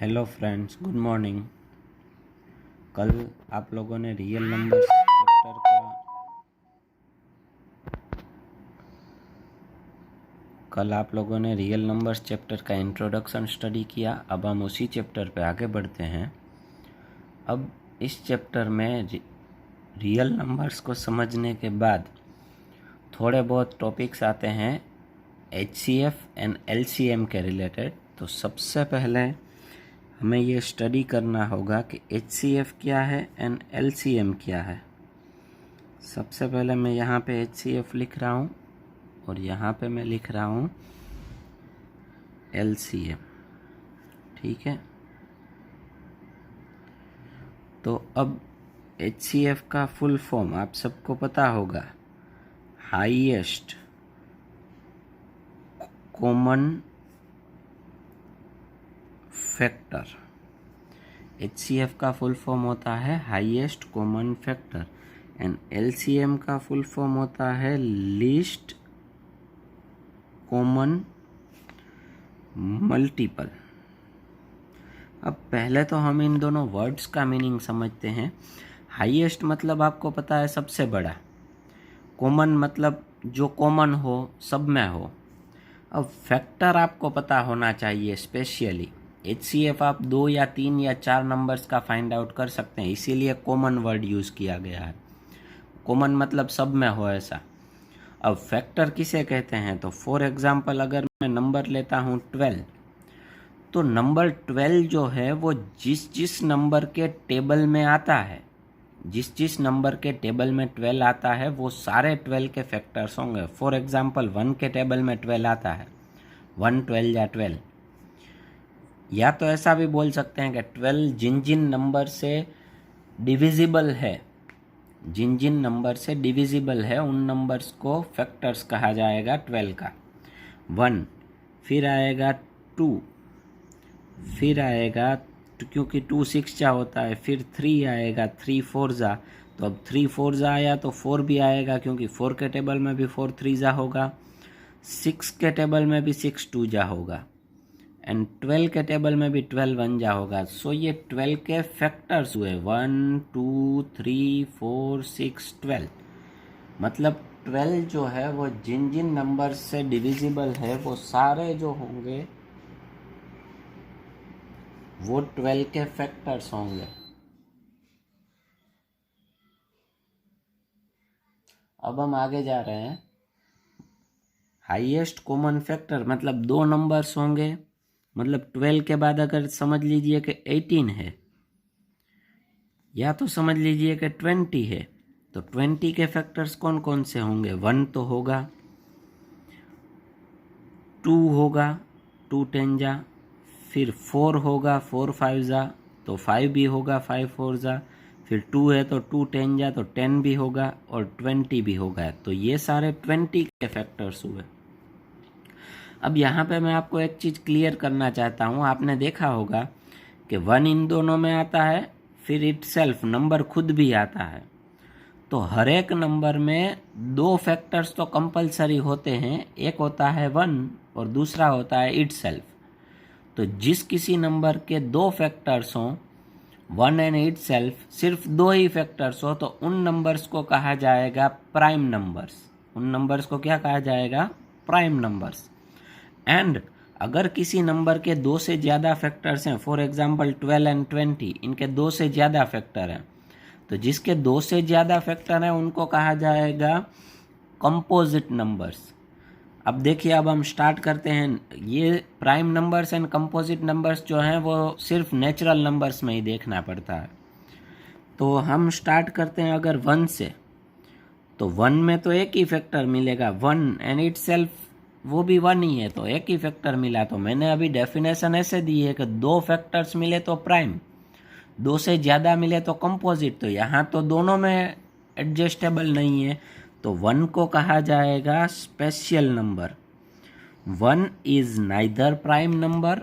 Hello friends, good morning. कल आप लोगों ने रियल नंबर्स चैप्टर का इंट्रोडक्शन स्टडी किया। अब हम उसी चैप्टर पे आगे बढ़ते हैं। अब इस चैप्टर में रियल नंबर्स को समझने के बाद थोड़े बहुत टॉपिक्स आते हैं HCF एंड LCM के रिलेटेड। तो सबसे पहले हमें ये स्टडी करना होगा कि HCF क्या है एंड LCM क्या है। सबसे पहले मैं यहाँ पे HCF लिख रहा हूँ और यहाँ पे मैं लिख रहा हूँ LCM। ठीक है, तो अब HCF का फुल फॉर्म आप सबको पता होगा, हाईएस्ट कॉमन फैक्टर। HCF का फुल फॉर्म होता है highest common factor and LCM का फुल फॉर्म होता है लीस्ट कॉमन मल्टीपल। अब पहले तो हम इन दोनों वर्ड्स का मीनिंग समझते हैं। हाईएस्ट मतलब आपको पता है सबसे बड़ा, कॉमन मतलब जो कॉमन हो, सब में हो। अब फैक्टर आपको पता होना चाहिए स्पेशली। HCF आप 2 या 3 या 4 नंबर्स का फाइंड आउट कर सकते हैं, इसीलिए कॉमन वर्ड यूज़ किया गया है। कॉमन मतलब सब में हो ऐसा। अब फैक्टर किसे कहते हैं, तो फॉर एग्जांपल अगर मैं नंबर लेता हूँ 12, तो नंबर 12 जो है वो जिस जिस नंबर के टेबल में आता है, जिस जिस नंबर के टेबल में 12 आता है वो सारे 12 के फैक्टर्स होंगे। फॉर एग्जांपल 1 के टेबल में 12 आता है, 1 12 या 12। या तो ऐसा भी बोल सकते हैं कि 12 जिन जिन नंबर से डिविजिबल है, जिन जिन नंबर से डिविजिबल है उन नंबर्स को फैक्टर्स कहा जाएगा 12 का। 1, फिर आएगा 2, फिर आएगा क्योंकि 2 6 जा होता है, फिर 3 आएगा, 3 4 जा। तो अब 3 4 जा आया तो 4 भी आएगा क्योंकि 4 के टेबल में भी 4 3 जा होगा, 6 के टेबल में भी 6 2 जा होगा एंड 12 के टेबल में भी 12 1 जा होगा। सो ये 12 के फैक्टर्स हुए 1 2 3 4 6 12। मतलब 12 जो है वो जिन जिन नंबर से डिविजिबल है वो सारे जो होंगे वो 12 के फैक्टर्स होंगे। अब हम आगे जा रहे हैं। हाईएस्ट कॉमन फैक्टर मतलब 2 नंबर्स होंगे, मतलब 12 के बाद अगर समझ लीजिए कि 18 है या तो समझ लीजिए कि 20 है, तो 20 के फैक्टर्स कौन कौन से होंगे। 1 तो होगा, 2 होगा, 2 10 जा, फिर 4 होगा, 4 5 जा, तो 5 भी होगा, 5 4 जा, फिर 2 है तो 2 10 जा, तो 10 भी होगा और 20 भी होगा। तो ये सारे 20 के फैक्टर्स हुए। अब यहाँ पे मैं आपको एक चीज़ क्लियर करना चाहता हूँ। आपने देखा होगा कि 1 इन दोनों में आता है, फिर इटसेल्फ नंबर खुद भी आता है। तो हर एक नंबर में 2 फैक्टर्स तो कंपलसरी होते हैं, एक होता है 1 और दूसरा होता है इटसेल्फ। तो जिस किसी नंबर के 2 फैक्टर्स हों, 1 एंड इटसेल्फ, सिर्फ 2 ही फैक्टर्स हो, तो उन नंबर्स को कहा जाएगा प्राइम नंबर्स। उन नंबर्स को क्या कहा जाएगा, प्राइम नंबर्स। एंड अगर किसी नंबर के 2 से ज़्यादा फैक्टर्स हैं, फॉर एग्जांपल 12 एंड 20, इनके 2 से ज़्यादा फैक्टर हैं, तो जिसके 2 से ज़्यादा फैक्टर हैं उनको कहा जाएगा कंपोजिट नंबर्स। अब देखिए, अब हम स्टार्ट करते हैं। ये prime numbers and composite numbers जो हैं वो सिर्फ नेचुरल नंबर्स में ही देखना पड़ता है। तो हम स्टार्ट करते हैं अगर 1 से, तो 1 में तो एक ही फैक्टर मिलेगा, 1 एंड इटसेल्फ वो भी 1 ही है, तो एक ही फैक्टर मिला। तो मैंने अभी डेफिनेशन ऐसे दी है कि 2 फैक्टर्स मिले तो प्राइम, 2 से ज़्यादा मिले तो कंपोजिट। तो यहाँ तो दोनों में एडजस्टेबल नहीं है, तो 1 को कहा जाएगा special number. 1 is neither prime number,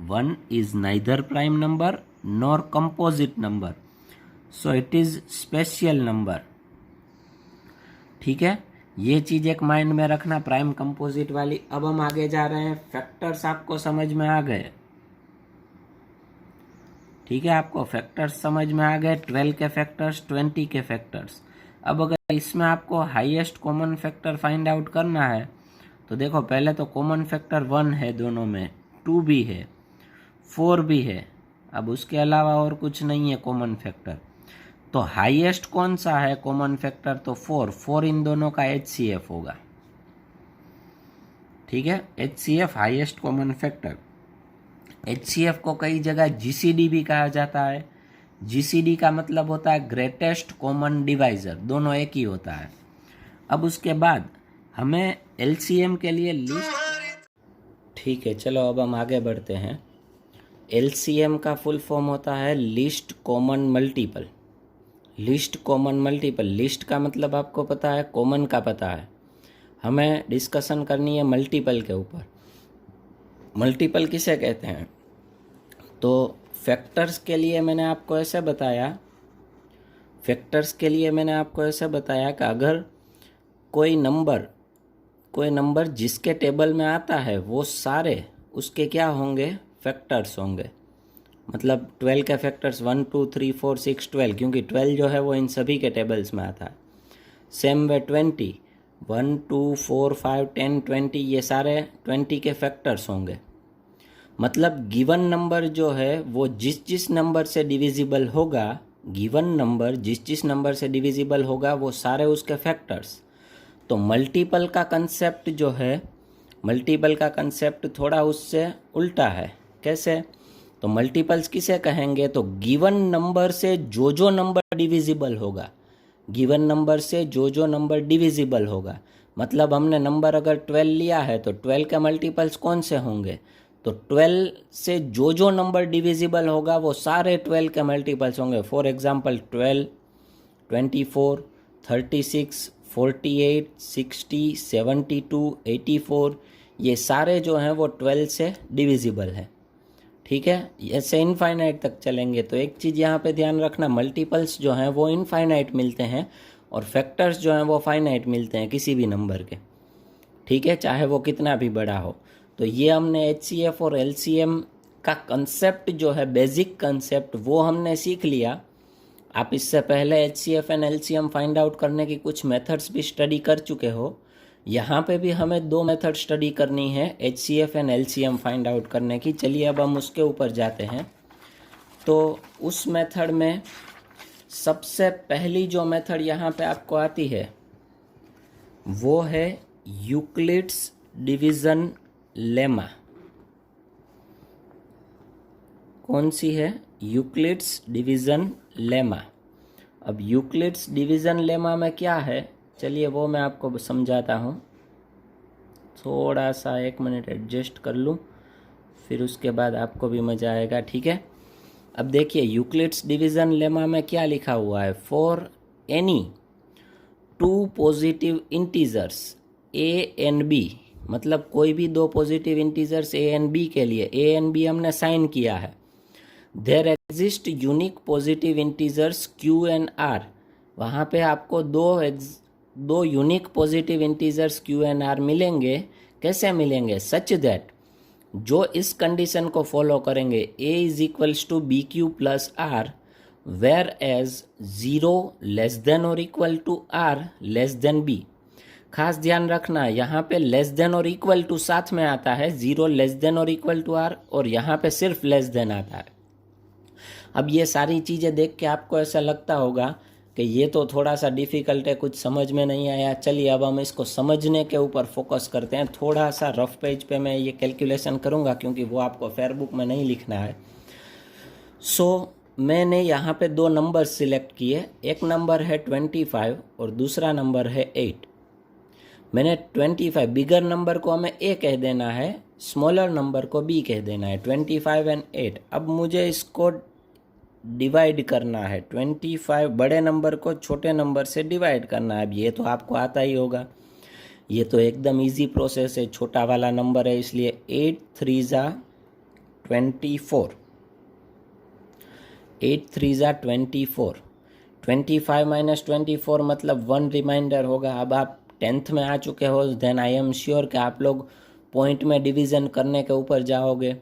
1 is neither prime number nor composite number, so it is special number. ठीक है, ये चीज़ एक माइंड में रखना, प्राइम कंपोजिट वाली। अब हम आगे जा रहे हैं। फैक्टर्स आपको समझ में आ गए। ठीक है, आपको फैक्टर्स समझ में आ गए, 12 के फैक्टर्स, 20 के फैक्टर्स। अब अगर इसमें आपको highest common factor find out करना है तो देखो, पहले तो कॉमन फैक्टर 1 है दोनों में, 2 भी है, 4 भी है। अब उसके अलावा और कुछ नहीं है कॉमन फैक्टर। तो हाईएस्ट कौन सा है कॉमन फैक्टर? तो 4 इन दोनों का HCF होगा। ठीक है, HCF highest common factor. HCF को कई जगह GCD भी कहा जाता है। GCD का मतलब होता है ग्रेटेस्ट कॉमन डिवाइजर, दोनों एक ही होता है। अब उसके बाद हमें LCM के लिए लिस्ट, ठीक है चलो अब हम आगे बढ़ते हैं। LCM का फुल फॉर्म होता है list common multiple. List common multiple, list का मतलब आपको पता है, कॉमन का पता है। हमें डिस्कशन करनी है मल्टीपल के ऊपर। मल्टीपल किसे कहते हैं? तो फैक्टर्स के लिए मैंने आपको ऐसे बताया, कि अगर कोई नंबर जिसके टेबल में आता है वो सारे उसके क्या होंगे? फैक्टर्स होंगे। मतलब 12 के फैक्टर्स 1 2 3 4 6 12, क्योंकि 12 जो है वो इन सभी के टेबल्स में आता है। सेम वे 20, 1 2 4 5 10 20, ये सारे 20 के फैक्टर्स होंगे। मतलब गिवन नंबर जो है वो जिस नंबर से डिविजिबल होगा, गिवन नंबर जिस नंबर से डिविजिबल होगा वो सारे उसके फैक्टर्स। तो मल्टीपल का कंसेप्ट जो है, मल्टीपल का कंसेप्ट थोड़ा उससे उल्टा है। कैसे? तो मल्टीपल्स किसे कहेंगे? तो गिवन नंबर से जो नंबर डिविजिबल होगा, गिवन नंबर से जो नंबर डिविजिबल होगा। मतलब हमने नंबर अगर 12 लिया है तो 12 के मल्टीपल्स कौन से होंगे? तो 12 से जो नंबर डिविजिबल होगा वो सारे 12 के मल्टीपल्स होंगे। फॉर एग्जांपल 12, 24, 36, 48, 60, 72, 84, ये सारे जो हैं वो 12 से डिविजिबल है। ठीक है, ऐसे इनफाइनाइट तक चलेंगे। तो एक चीज़ यहाँ पे ध्यान रखना, मल्टीपल्स जो हैं वो इनफाइनाइट मिलते हैं और फैक्टर्स जो हैं वो फाइनाइट मिलते हैं किसी भी नंबर के। ठीक है, चाहे वो कितना भी बड़ा हो। तो ये हमने HCF और LCM का कंसेप्ट जो है, बेसिक कंसेप्ट, वो हमने सीख लिया। आप इससे पहले HCF and LCM find out करने की कुछ मेथड्स भी स्टडी कर चुके हो। यहाँ पे भी हमें 2 मेथड स्टडी करनी है HCF and LCM find out करने की। चलिए अब हम उसके ऊपर जाते हैं। तो उस मेथड में सबसे पहली जो मेथड यहाँ पे आपको आती है वो है यूक्लिड्स डिवीज़न लेमा। कौन सी है? Euclid's division lemma. अब यूक्लिड्स डिवीज़न लेमा में क्या है, चलिए वो मैं आपको समझाता हूँ। थोड़ा सा 1 मिनट एडजस्ट कर लूँ, फिर उसके बाद आपको भी मज़ा आएगा। ठीक है, अब देखिए यूक्लिड्स डिवीज़न लेमा में क्या लिखा हुआ है? For any 2 positive integers A and B, मतलब कोई भी 2 positive integers A and B के लिए, A एंड B हमने साइन किया है। There exist unique positive integers Q and R, वहाँ पे आपको दो unique positive integers Q and R मिलेंगे। कैसे मिलेंगे? सच दैट, जो इस कंडीशन को फॉलो करेंगे, A is equals to BQ plus R, whereas 0 less than or equal to R less than B। खास ध्यान रखना, यहाँ पे less than or equal to साथ में आता है, 0 less than or equal to R, और यहाँ पे सिर्फ लेस देन आता है। अब ये सारी चीज़ें देख के आपको ऐसा लगता होगा कि ये तो थोड़ा सा डिफ़िकल्ट है, कुछ समझ में नहीं आया। चलिए अब हम इसको समझने के ऊपर फोकस करते हैं। थोड़ा सा रफ पेज पे मैं ये कैलकुलेशन करूँगा क्योंकि वो आपको फेयर बुक में नहीं लिखना है। मैंने यहाँ पे 2 नंबर सिलेक्ट किए, एक नंबर है 25 और दूसरा नंबर है 8। मैंने 25, बिगर नंबर को हमें A कह देना है, स्मॉलर नंबर को B कह देना है, 25 एंड 8। अब मुझे इसको डिवाइड करना है, 25 बड़े नंबर को छोटे नंबर से डिवाइड करना है। अब ये तो आपको आता ही होगा, ये तो एकदम इजी प्रोसेस है, छोटा वाला नंबर है, इसलिए 8 3 ज़ा 24, 8 3 ज़ा 24, 25 माइनस 24 मतलब 1 रिमाइंडर होगा। अब आप 10th में आ चुके हो, देन आई एम श्योर कि आप लोग पॉइंट में डिवीज़न करने के ऊपर जाओगे।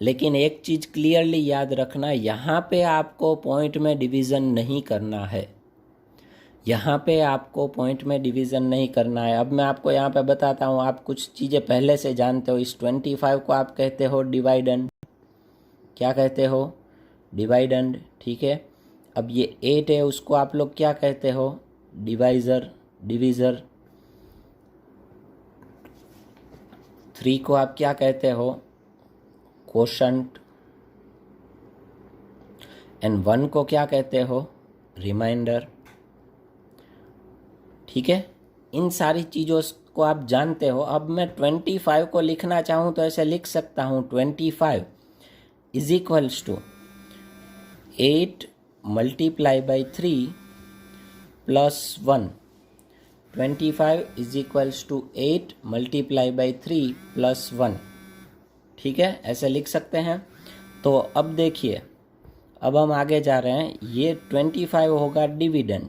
लेकिन एक चीज़ क्लियरली याद रखना, यहाँ पे आपको पॉइंट में डिवीज़न नहीं करना है, यहाँ पे आपको पॉइंट में डिवीज़न नहीं करना है। अब मैं आपको यहाँ पे बताता हूँ, आप कुछ चीज़ें पहले से जानते हो। इस 25 को आप कहते हो डिवाइडेंड, क्या कहते हो? डिवाइडेंड, ठीक है। अब ये 8 है, उसको आप लोग क्या कहते हो? Divisor, divisor. 3 को आप क्या कहते हो? कोशंट। एंड 1 को क्या कहते हो? रिमाइंडर, ठीक है। इन सारी चीज़ों को आप जानते हो। अब मैं 25 को लिखना चाहूँ तो ऐसे लिख सकता हूँ, 25 is equals to 8 multiply by 3 plus 1। 25 is equals to 8 multiply by 3 plus 1, ठीक है, ऐसे लिख सकते हैं। तो अब देखिए, अब हम आगे जा रहे हैं। ये 25 होगा डिविडेंड,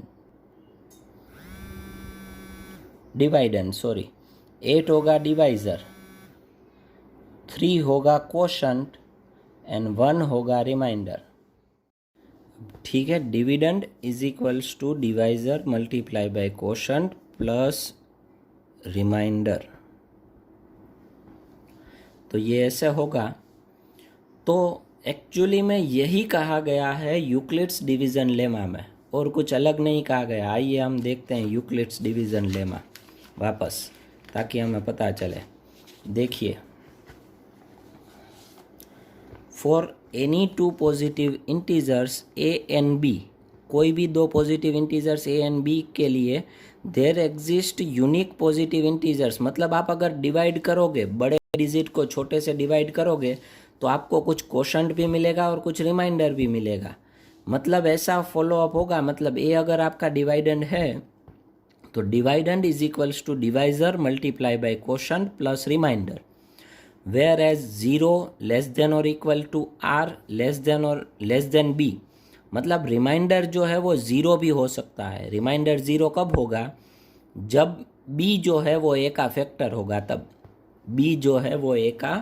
डिवाइडेंड सॉरी, 8 होगा डिवाइज़र, 3 होगा कोशंट एंड 1 होगा रिमाइंडर, ठीक है। Dividend is equals to divisor multiply by quotient plus remainder, तो ये ऐसे होगा। तो एक्चुअली में यही कहा गया है यूक्लिड्स डिवीज़न लेमा में, और कुछ अलग नहीं कहा गया। आइए हम देखते हैं यूक्लिड्स डिवीज़न लेमा वापस, ताकि हमें पता चले। देखिए, for any two positive integers A and B, कोई भी दो positive integers A and B के लिए there exist unique positive integers, मतलब आप अगर डिवाइड करोगे, बड़े डिजिट को छोटे से डिवाइड करोगे, तो आपको कुछ कोशंट भी मिलेगा और कुछ रिमाइंडर भी मिलेगा। मतलब ऐसा फॉलो अप होगा, मतलब ए अगर आपका डिवाइडेंड है तो dividend is equals to divisor multiply by quotient plus remainder, whereas 0 less than or equal to R less than or less than B. मतलब रिमाइंडर जो है वो 0 भी हो सकता है। रिमाइंडर 0 कब होगा? जब बी जो है वो ए का फैक्टर होगा, तब बी जो है वो ए का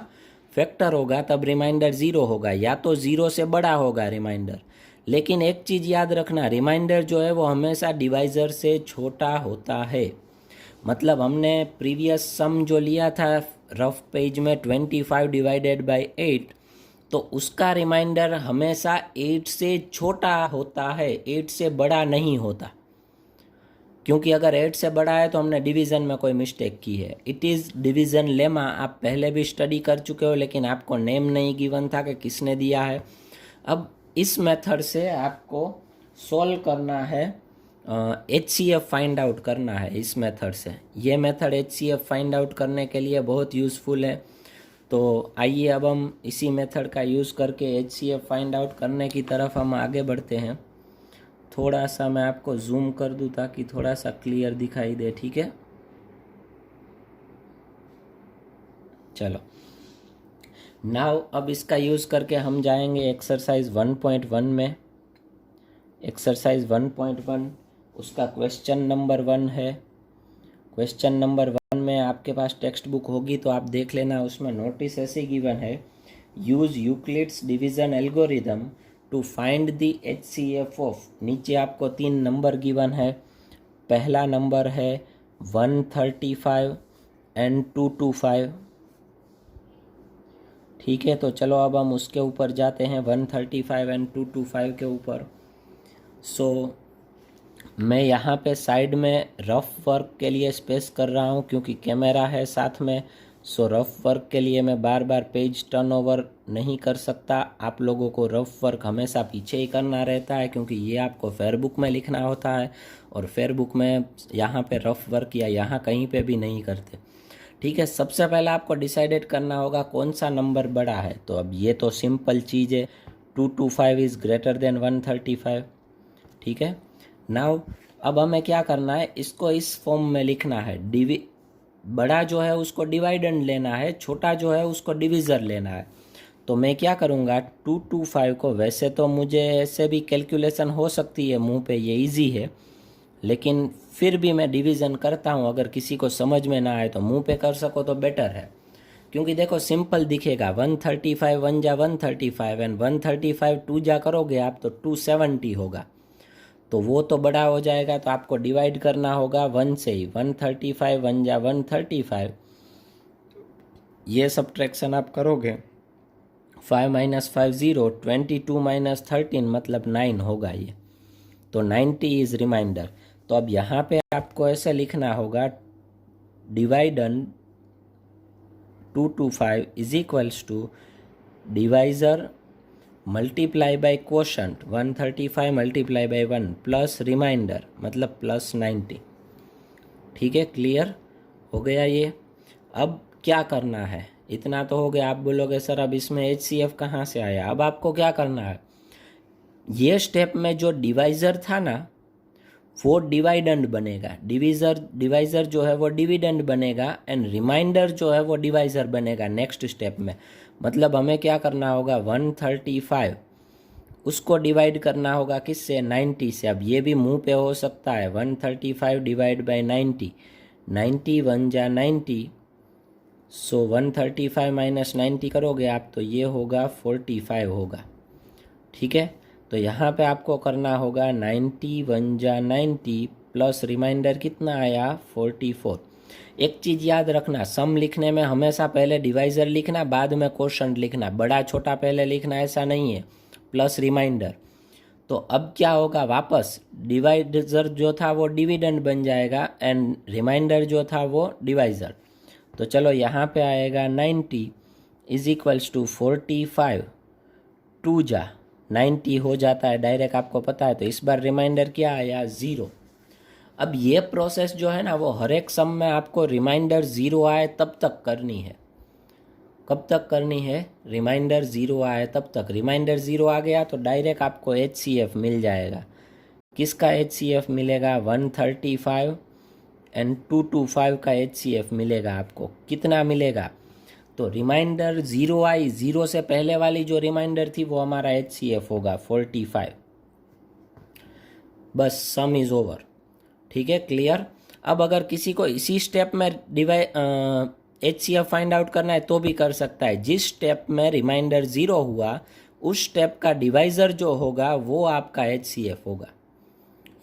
फैक्टर होगा, तब रिमाइंडर 0 होगा, या तो 0 से बड़ा होगा रिमाइंडर। लेकिन एक चीज़ याद रखना, रिमाइंडर जो है वो हमेशा डिवाइज़र से छोटा होता है। मतलब हमने प्रीवियस सम जो लिया था रफ पेज में 25 डिवाइडेड बाय 8, तो उसका रिमाइंडर हमेशा 8 से छोटा होता है, 8 से बड़ा नहीं होता। क्योंकि अगर 8 से बड़ा है तो हमने डिवीज़न में कोई मिस्टेक की है। इट इज़ डिवीज़न लेमा, आप पहले भी स्टडी कर चुके हो, लेकिन आपको नेम नहीं गिवन था कि किसने दिया है। अब इस मेथड से आपको सॉल्व करना है, HCF फाइंड आउट करना है इस मेथड से। ये मेथड HCF फाइंड आउट करने के लिए बहुत यूज़फुल है। तो आइए अब हम इसी मेथड का यूज़ करके HCF फाइंड आउट करने की तरफ हम आगे बढ़ते हैं। थोड़ा सा मैं आपको जूम कर दूं ताकि थोड़ा सा क्लियर दिखाई दे, ठीक है। चलो, नाउ अब इसका यूज़ करके हम जाएंगे एक्सरसाइज 1.1 में। एक्सरसाइज 1.1 उसका क्वेश्चन नंबर 1 है। क्वेश्चन नंबर 1 में आपके पास टेक्स्ट बुक होगी तो आप देख लेना, उसमें नोटिस ऐसे गिवन है, use Euclid's division algorithm to find the HCF of. नीचे आपको 3 नंबर गिवन है। पहला नंबर है 135 एंड 225, ठीक है। तो चलो अब हम उसके ऊपर जाते हैं, 135 एंड 225 के ऊपर। सो मैं यहाँ पे साइड में रफ वर्क के लिए स्पेस कर रहा हूँ क्योंकि कैमरा है साथ में। सो रफ वर्क के लिए मैं बार बार पेज टर्न ओवर नहीं कर सकता। आप लोगों को रफ वर्क हमेशा पीछे ही करना रहता है क्योंकि ये आपको फेयर बुक में लिखना होता है, और फेयर बुक में यहाँ पे रफ वर्क या यहाँ कहीं पे भी नहीं करते, ठीक है। सबसे पहले आपको डिसाइडेड करना होगा कौन सा नंबर बड़ा है। तो अब ये तो सिंपल चीज़ है, 225 इज़ ग्रेटर देन 135, ठीक है। नाउ अब हमें क्या करना है, इसको इस फॉर्म में लिखना है। बड़ा जो है उसको डिवाइडेंड लेना है, छोटा जो है उसको डिविज़र लेना है। तो मैं क्या करूँगा, 225 को, वैसे तो मुझे ऐसे भी कैलकुलेशन हो सकती है मुंह पे, ये इजी है, लेकिन फिर भी मैं डिवीज़न करता हूँ। अगर किसी को समझ में ना आए तो मुंह पे कर सको तो बेटर है। क्योंकि देखो सिंपल दिखेगा, 135 1 जा 135 एंड 135 2 जा करोगे आप तो 270 होगा, तो वो तो बड़ा हो जाएगा, तो आपको डिवाइड करना होगा 1 से ही। 135 1 जा 135, ये सब्ट्रैक्शन आप करोगे 5 माइनस 5 0, 22 माइनस 13 मतलब 9 होगा ये, तो 90 इज रिमाइंडर। तो अब यहाँ पे आपको ऐसे लिखना होगा dividend 225 is equals to divisor multiply by quotient 135 multiply by 1 plus remainder मतलब प्लस 90। ठीक है, क्लियर हो गया ये। अब क्या करना है, इतना तो हो गया। आप बोलोगे सर अब इसमें HCF कहाँ से आया। अब आपको क्या करना है, ये स्टेप में जो डिवाइजर था ना वो डिवाइडेंड बनेगा, डिवाइजर जो है वो डिविडेंड बनेगा एंड रिमाइंडर जो है वो डिवाइजर बनेगा नेक्स्ट स्टेप में। मतलब हमें क्या करना होगा, 135 उसको डिवाइड करना होगा किससे, 90 से। अब ये भी मुंह पे हो सकता है, 135 डिवाइड बाई 90, 90 1 जा 90, सो 135 माइनस 90 करोगे आप तो ये होगा 45 होगा। ठीक है, तो यहाँ पे आपको करना होगा 90 1 जा 90 प्लस रिमाइंडर कितना आया 44। एक चीज़ याद रखना, सम लिखने में हमेशा पहले डिवाइज़र लिखना बाद में क्वोशंट लिखना, बड़ा छोटा पहले लिखना ऐसा नहीं है, प्लस रिमाइंडर। तो अब क्या होगा, वापस डिवाइजर जो था वो डिविडेंड बन जाएगा एंड रिमाइंडर जो था वो डिवाइज़र। तो चलो यहाँ पे आएगा 90 इज इक्वल्स टू 45, 2 जा 90 हो जाता है डायरेक्ट, आपको पता है। तो इस बार रिमाइंडर क्या आया, 0। अब ये प्रोसेस जो है ना वो हर एक सम में आपको रिमाइंडर 0 आए तब तक करनी है। कब तक करनी है, रिमाइंडर 0 आए तब तक। रिमाइंडर 0 आ गया तो डायरेक्ट आपको HCF मिल जाएगा। किसका HCF मिलेगा, 135 एंड 225 का HCF मिलेगा आपको। कितना मिलेगा, तो रिमाइंडर 0 आई, 0 से पहले वाली जो रिमाइंडर थी वो हमारा HCF होगा 45। बस सम इज ओवर। ठीक है, क्लियर। अब अगर किसी को इसी स्टेप में HCF फाइंड आउट करना है तो भी कर सकता है। जिस स्टेप में रिमाइंडर 0 हुआ उस स्टेप का डिवाइजर जो होगा वो आपका HCF होगा।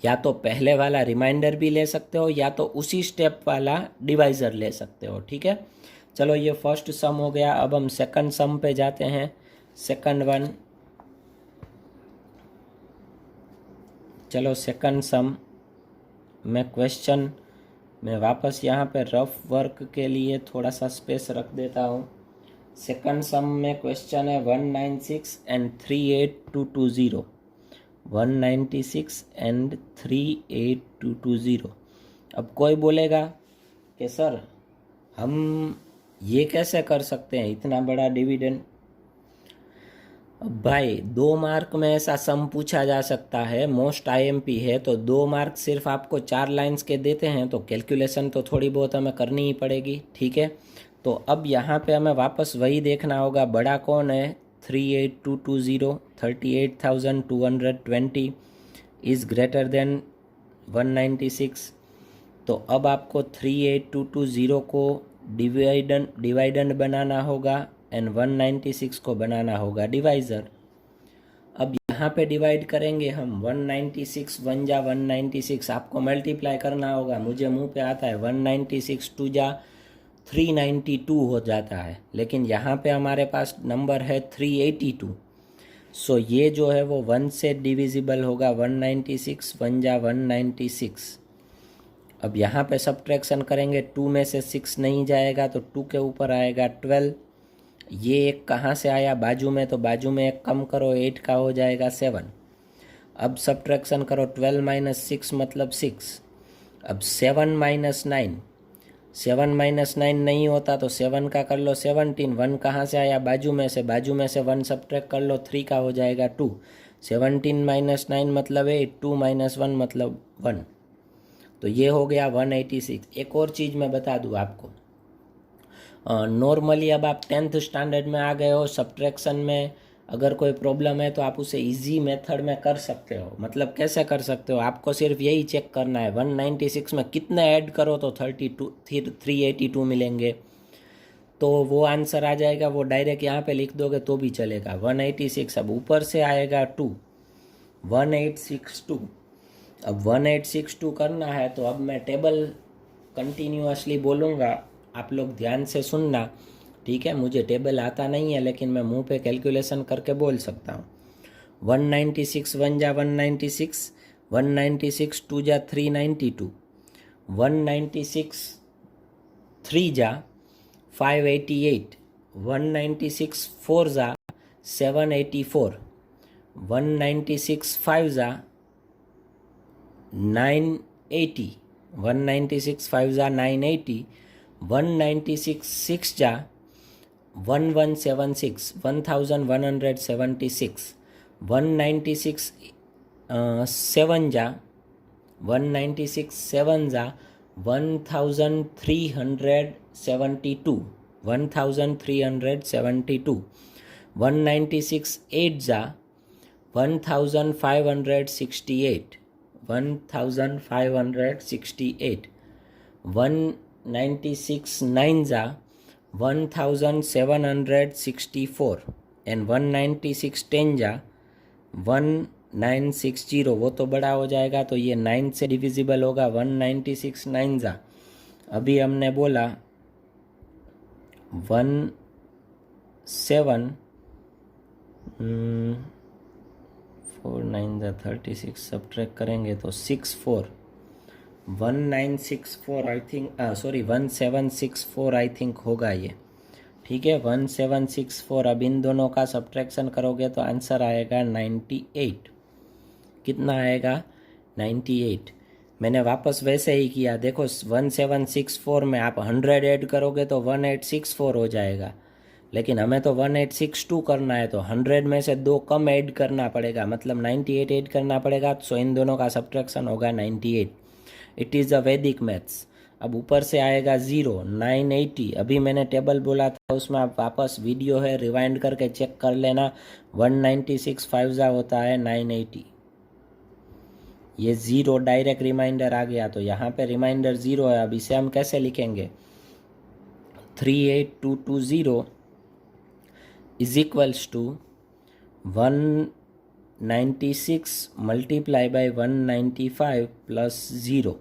या तो पहले वाला रिमाइंडर भी ले सकते हो या तो उसी स्टेप वाला डिवाइजर ले सकते हो। ठीक है, चलो ये फर्स्ट सम हो गया। अब हम सेकंड सम पे जाते हैं। सेकंड वन, चलो सेकंड सम में क्वेश्चन मैं वापस यहाँ पे रफ वर्क के लिए थोड़ा सा स्पेस रख देता हूँ। सेकंड सम में क्वेश्चन है 196 एंड 38220, 196 एंड 38220। अब कोई बोलेगा कि सर हम ये कैसे कर सकते हैं इतना बड़ा डिविडेंड। अब भाई 2 मार्क में ऐसा सम पूछा जा सकता है, मोस्ट IMP है, तो 2 मार्क सिर्फ आपको 4 लाइंस के देते हैं तो कैलकुलेशन तो थोड़ी बहुत हमें करनी ही पड़ेगी। ठीक है, तो अब यहाँ पे हमें वापस वही देखना होगा, बड़ा कौन है, 38220, 38,220 इज़ ग्रेटर देन 196। तो अब आपको 38220 को डिवाइडेंड बनाना होगा एंड 196 को बनाना होगा डिवाइज़र। अब यहाँ पे डिवाइड करेंगे हम, 196 1 जा 196, आपको मल्टीप्लाई करना होगा। मुझे मुंह पे आता है 196 2 जा 392 हो जाता है, लेकिन यहाँ पे हमारे पास नंबर है 382। सो ये जो है वो 1 से डिविजिबल होगा, 196 1 जा 196। अब यहाँ पे सब्ट्रैक्शन करेंगे, 2 में से 6 नहीं जाएगा तो 2 के ऊपर आएगा 12। ये एक कहाँ से आया, बाजू में, तो बाजू में एक कम करो, 8 का हो जाएगा 7। अब सब्ट्रैक्शन करो, 12 माइनस 6 मतलब 6। अब 7 माइनस 9, 7 माइनस 9 नहीं होता तो 7 का कर लो 17। 1 कहाँ से आया, बाजू में से 1 सब्ट्रैक्ट कर लो, 3 का हो जाएगा 2। 17 माइनस 9 मतलब 8, 2 माइनस 1 मतलब 1। तो ये हो गया 186। एक और चीज़ मैं बता दूँ आपको, नॉर्मली अब आप 10th स्टैंडर्ड में आ गए हो, सब्ट्रैक्शन में अगर कोई प्रॉब्लम है तो आप उसे इजी मेथड में कर सकते हो। मतलब कैसे कर सकते हो, आपको सिर्फ यही चेक करना है 196 में कितने ऐड करो तो 382 मिलेंगे, तो वो आंसर आ जाएगा, वो डायरेक्ट यहाँ पे लिख दोगे तो भी चलेगा। 186। अब ऊपर से आएगा 2, 1862। अब 1862 करना है तो अब मैं टेबल कंटिन्यूअसली बोलूँगा, आप लोग ध्यान से सुनना, ठीक है। मुझे टेबल आता नहीं है लेकिन मैं मुंह पे कैलकुलेशन करके बोल सकता हूँ। 196 1 जा 196, 196 2 जा 392, 196 3 जा 588, 196 4 जा 784, 196 5 जा 980, 196 5 जा 980, 196 6 जा 1176, 1176, 196 7 जा 196 7 जा 1372, 1372, 196 8 जा 1568, 1568, 196 9 जा 1764 एंड 196 10 जा 1960। वो तो बड़ा हो जाएगा तो ये 9 से डिविजिबल होगा। 196 9 जा, अभी हमने बोला 1 7 4 9 जा 36, सब्ट्रैक्ट करेंगे तो 6 4, 1964 I think, sorry 1764 I think होगा ये, ठीक है। 1764। अब इन दोनों का सब्ट्रैक्शन करोगे तो आंसर आएगा 98। कितना आएगा? 98। मैंने वापस वैसे ही किया, देखो 1764 में आप 100 ऐड करोगे तो 1864 हो जाएगा, लेकिन हमें तो 1862 करना है तो 100 में से 2 कम ऐड करना पड़ेगा, मतलब 98 ऐड करना पड़ेगा। सो इन दोनों का सब्ट्रैक्शन होगा 98। इट इज़ अ वैदिक मैथ्स। अब ऊपर से आएगा 0, 980। अभी मैंने टेबल बोला था उसमें आप वापस वीडियो है रिवाइंड करके चेक कर लेना। 196 5 जा होता है 980। ये 0 डायरेक्ट रिमाइंडर आ गया तो यहाँ पे रिमाइंडर 0 है। अब इसे हम कैसे लिखेंगे? 38220 is equals to 196 multiply by 195 plus 0।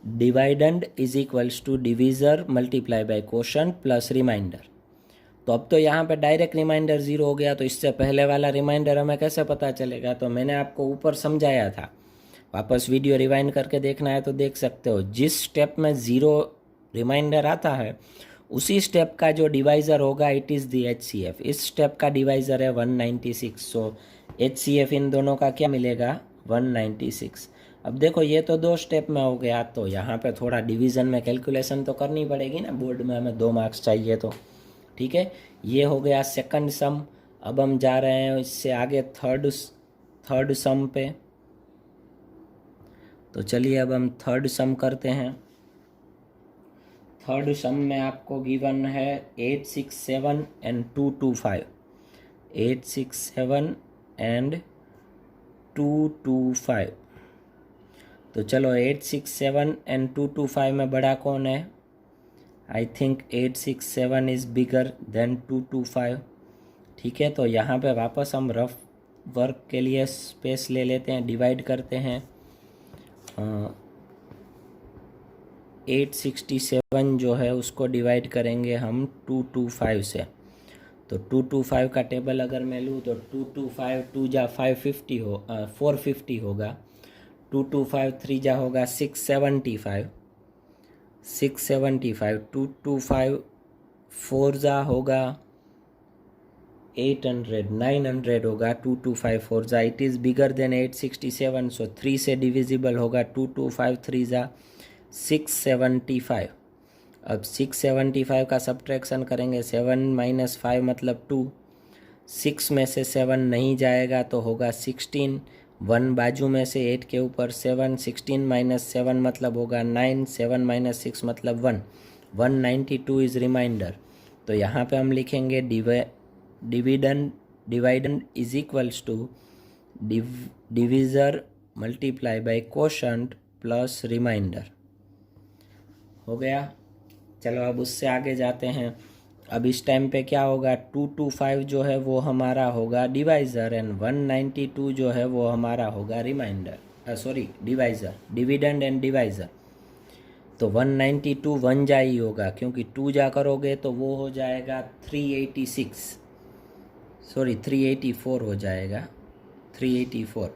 Dividend is equals to divisor multiply by quotient plus remainder. तो अब तो यहाँ पे डायरेक्ट रिमाइंडर 0 हो गया, तो इससे पहले वाला रिमाइंडर हमें कैसे पता चलेगा? तो मैंने आपको ऊपर समझाया था, वापस वीडियो रिवाइंड करके देखना है तो देख सकते हो। जिस स्टेप में 0 रिमाइंडर आता है उसी स्टेप का जो डिवाइज़र होगा इट इज़ दी HCF। इस स्टेप का डिवाइज़र है 196, सो HCF इन दोनों का क्या मिलेगा? 196। अब देखो ये तो 2 स्टेप में हो गया, तो यहाँ पे थोड़ा डिवीज़न में कैलकुलेशन तो करनी पड़ेगी ना, बोर्ड में हमें 2 मार्क्स चाहिए तो, ठीक है। ये हो गया सेकंड सम। अब हम जा रहे हैं इससे आगे थर्ड सम पे। तो चलिए अब हम थर्ड सम करते हैं। थर्ड सम में आपको गिवन है 867 एंड 225, 867 एंड 225। तो चलो 867 एंड 225 में बड़ा कौन है? I think 867 is bigger than 225, ठीक है। तो यहाँ पे वापस हम रफ वर्क के लिए स्पेस ले लेते हैं, डिवाइड करते हैं। 867 जो है उसको डिवाइड करेंगे हम 225 से। तो 225 का टेबल अगर मैं लूँ तो 225 2 जा 550 हो 450 होगा। 225 3 जा होगा 675, 675। 225 4 जा होगा 800, 900 होगा। 225 4 जा इट इज़ बिगर देन 867, सो 3 से डिविजिबल होगा। 225 3 जा 675। अब 675 का सब्ट्रैक्शन करेंगे, 7 माइनस 5 मतलब 2, 6 में से 7 नहीं जाएगा तो होगा 16, 1 बाजू में से 8 के ऊपर 7, 16 माइनस 7 मतलब होगा 9, 7 माइनस 6 मतलब 1, 192 इज़ रिमाइंडर। तो यहाँ पे हम लिखेंगे dividend is equals to divisor multiply by quotient plus remainder. हो गया। चलो अब उससे आगे जाते हैं। अब इस टाइम पे क्या होगा, 225 जो है वो हमारा होगा डिवाइज़र एंड 192 जो है वो हमारा होगा remainder, sorry divisor, dividend and divisor. तो 192 वन जा ही होगा, क्योंकि 2 जा करोगे तो वो हो जाएगा 386, सॉरी 384 हो जाएगा, 384।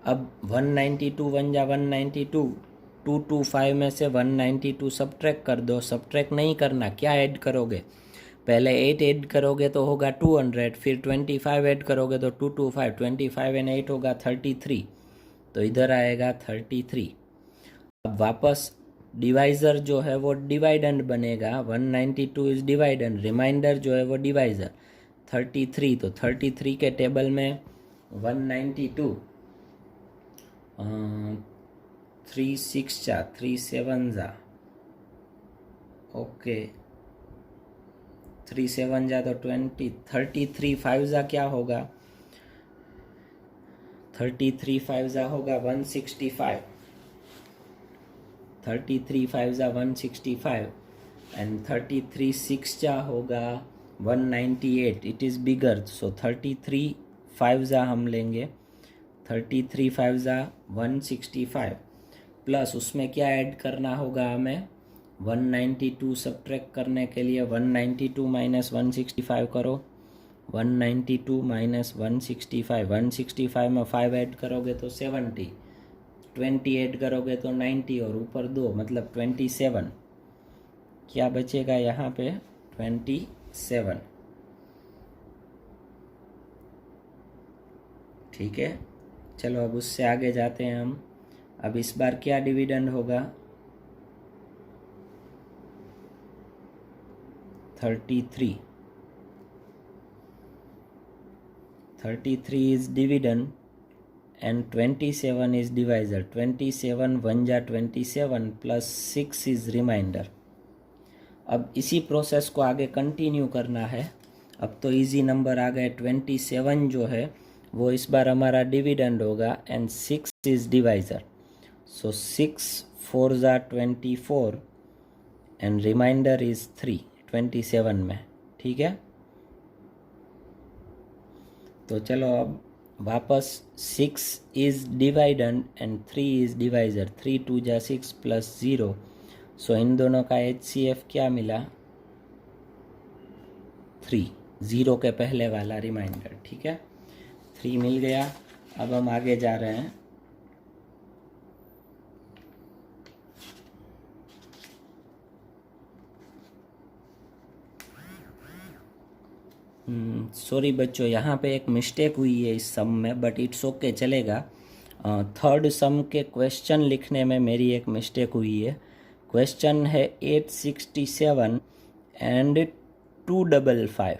अब 192 वन जा 192, 225 में से 192 सब्ट्रैक्ट कर दो। सब्ट्रैक्ट नहीं करना, क्या ऐड करोगे, पहले 8 ऐड करोगे तो होगा 200, फिर 25 ऐड करोगे तो 225, 25 एंड 8 होगा 33, तो इधर आएगा 33। अब वापस डिवाइज़र जो है वो डिवाइडेंड बनेगा, 192 इज डिवाइडेंड, रिमाइंडर जो है वो डिवाइज़र 33। तो 33 के टेबल में 192 3 6 जा 3 7 जा, ओके 3 7 जा तो 20, 33 5 जा क्या होगा, 33 5 जा होगा 165, 33 5 जा 165 एंड 33 6 जा होगा 198। इट इज़ बिगर, सो 33 5 जा हम लेंगे, 33 5 जा 165 प्लस उसमें क्या ऐड करना होगा हमें, 192 सब्ट्रैक्ट करने के लिए 192 माइनस 165 करो, 192 माइनस 165, 165 में 5 ऐड करोगे तो 70, 20 ऐड करोगे तो 90 और ऊपर 2 मतलब 27। क्या बचेगा यहाँ पे, 27। ठीक है, चलो अब उससे आगे जाते हैं हम। अब इस बार क्या डिविडेंड होगा, 33 is dividend and 27 is divisor, 27 1 जा 27 प्लस 6 इज रिमाइंडर। अब इसी प्रोसेस को आगे कंटिन्यू करना है। अब तो इजी नंबर आ गए, 27 जो है वो इस बार हमारा डिविडेंड होगा एंड 6 इज डिवाइजर, सो 6 4 जा 24 एंड रिमाइंडर इज 3 27 में। ठीक है, तो चलो अब वापस 6 is dividend and 3 is divisor, 3 2 जा 6 प्लस 0, सो इन दोनों का HCF क्या मिला, 3, 0 के पहले वाला रिमाइंडर। ठीक है, 3 मिल गया। अब हम आगे जा रहे हैं। सॉरी बच्चों, यहाँ पे एक मिस्टेक हुई है इस सम में, बट इट्स ओके, चलेगा। थर्ड सम के क्वेश्चन लिखने में मेरी एक मिस्टेक हुई है। क्वेश्चन है 867 एंड 255।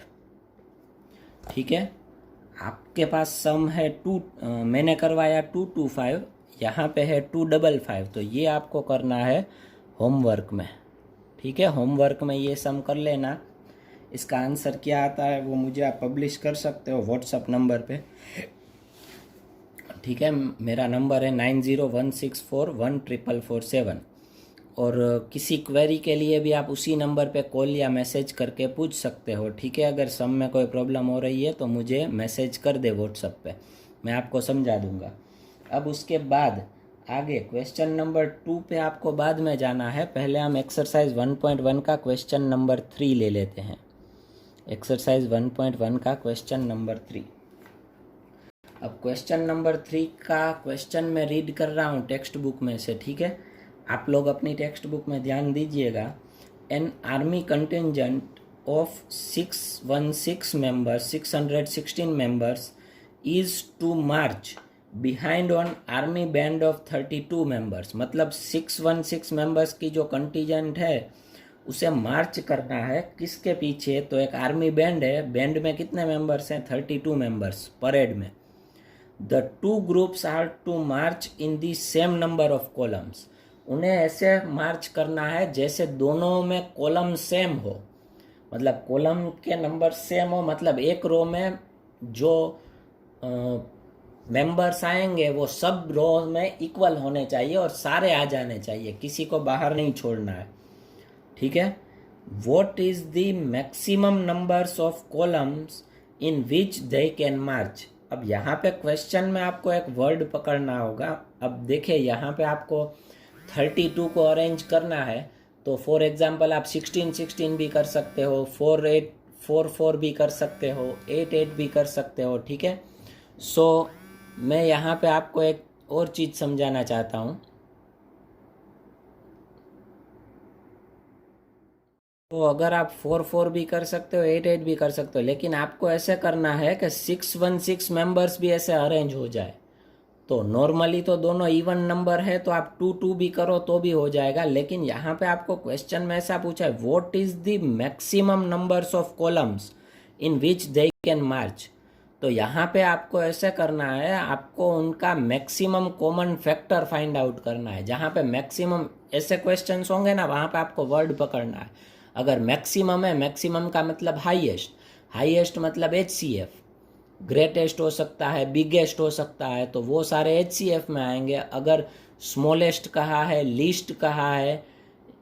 ठीक है, आपके पास सम है 2, मैंने करवाया 225, यहाँ पे है 255, तो ये आपको करना है होमवर्क में। ठीक है, होमवर्क में ये सम कर लेना। इसका आंसर क्या आता है वो मुझे आप पब्लिश कर सकते हो व्हाट्सअप नंबर पे। ठीक है, मेरा नंबर है 9016414447 और किसी क्वेरी के लिए भी आप उसी नंबर पे कॉल या मैसेज करके पूछ सकते हो। ठीक है, अगर सम में कोई प्रॉब्लम हो रही है तो मुझे मैसेज कर दे व्हाट्सअप पे, मैं आपको समझा दूंगा। अब उसके बाद आगे क्वेश्चन नंबर 2 पे आपको बाद में जाना है। पहले हम एक्सरसाइज 1.1 का क्वेश्चन नंबर 3 ले लेते हैं। एक्सरसाइज 1.1 का क्वेश्चन नंबर 3। अब क्वेश्चन नंबर 3 का क्वेश्चन मैं रीड कर रहा हूँ टेक्स्ट बुक में से। ठीक है, आप लोग अपनी टेक्स्ट बुक में ध्यान दीजिएगा। An army contingent of 616 members, 616 members is to march behind on army band of 32 members. मतलब 616 मेंबर्स की जो कंटिजेंट है उसे मार्च करना है किसके पीछे, तो एक आर्मी बैंड है, बैंड में कितने मेंबर्स हैं, 32 मेंबर्स परेड में। The two groups are to march in the same number of columns. उन्हें ऐसे मार्च करना है जैसे दोनों में कॉलम सेम हो, मतलब कॉलम के नंबर सेम हो, मतलब एक रो में जो मेंबर्स आएंगे वो सब रो में इक्वल होने चाहिए और सारे आ जाने चाहिए, किसी को बाहर नहीं छोड़ना है। ठीक है, what is the maximum numbers of columns in which they can march। अब यहाँ पे क्वेश्चन में आपको एक वर्ड पकड़ना होगा। अब देखिए यहाँ पे आपको 32 को अरेंज करना है, तो फॉर एग्जांपल आप 16 भी कर सकते हो, 4 भी कर सकते हो, 8 भी कर सकते हो, ठीक है। सो मैं यहाँ पे आपको एक और चीज़ समझाना चाहता हूँ। तो अगर आप 4 भी कर सकते हो, 8 भी कर सकते हो, लेकिन आपको ऐसे करना है कि 616 मेंबर्स भी ऐसे अरेंज हो जाए। तो नॉर्मली तो दोनों इवन नंबर है, तो आप 2 भी करो तो भी हो जाएगा, लेकिन यहाँ पे आपको क्वेश्चन में ऐसा पूछा है, what is the maximum numbers of columns in which they can march. तो यहाँ पे आपको ऐसे करना है, आपको उनका maximum common factor find out करना है। जहाँ पे मैक्सिमम ऐसे क्वेश्चंस होंगे ना, वहाँ पे आपको वर्ड पकड़ना है। अगर मैक्सिमम है, मैक्सिमम का मतलब हाईएस्ट, हाईएस्ट मतलब HCF, ग्रेटेस्ट हो सकता है, बिगेस्ट हो सकता है, तो वो सारे HCF में आएंगे। अगर स्मॉलेस्ट कहा है, लीस्ट कहा है,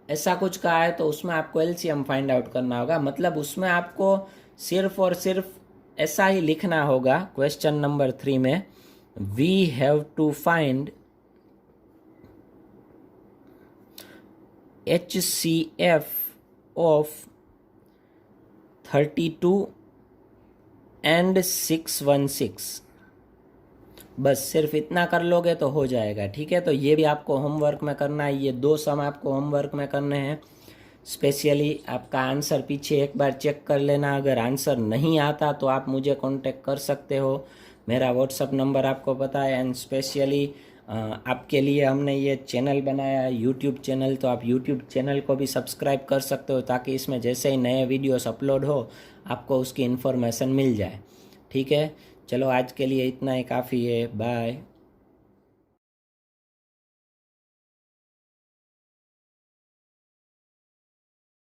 ऐसा कुछ कहा है, तो उसमें आपको LCM फाइंड आउट करना होगा। मतलब उसमें आपको सिर्फ और सिर्फ ऐसा ही लिखना होगा क्वेश्चन नंबर 3 में, we have to find HCF of 32 and 616। बस सिर्फ इतना कर लोगे तो हो जाएगा, ठीक है। तो ये भी आपको होमवर्क में करना है, ये 2 सम आपको होमवर्क में करने हैं। स्पेशली आपका आंसर पीछे एक बार चेक कर लेना। अगर आंसर नहीं आता तो आप मुझे कांटेक्ट कर सकते हो, मेरा व्हाट्सअप नंबर आपको पता है। एंड स्पेशली आपके लिए हमने ये चैनल बनाया है, यूट्यूब चैनल, तो आप यूट्यूब चैनल को भी सब्सक्राइब कर सकते हो, ताकि इसमें जैसे ही नए वीडियोस अपलोड हो आपको उसकी इन्फॉर्मेशन मिल जाए, ठीक है। चलो आज के लिए इतना ही काफ़ी है, बाय।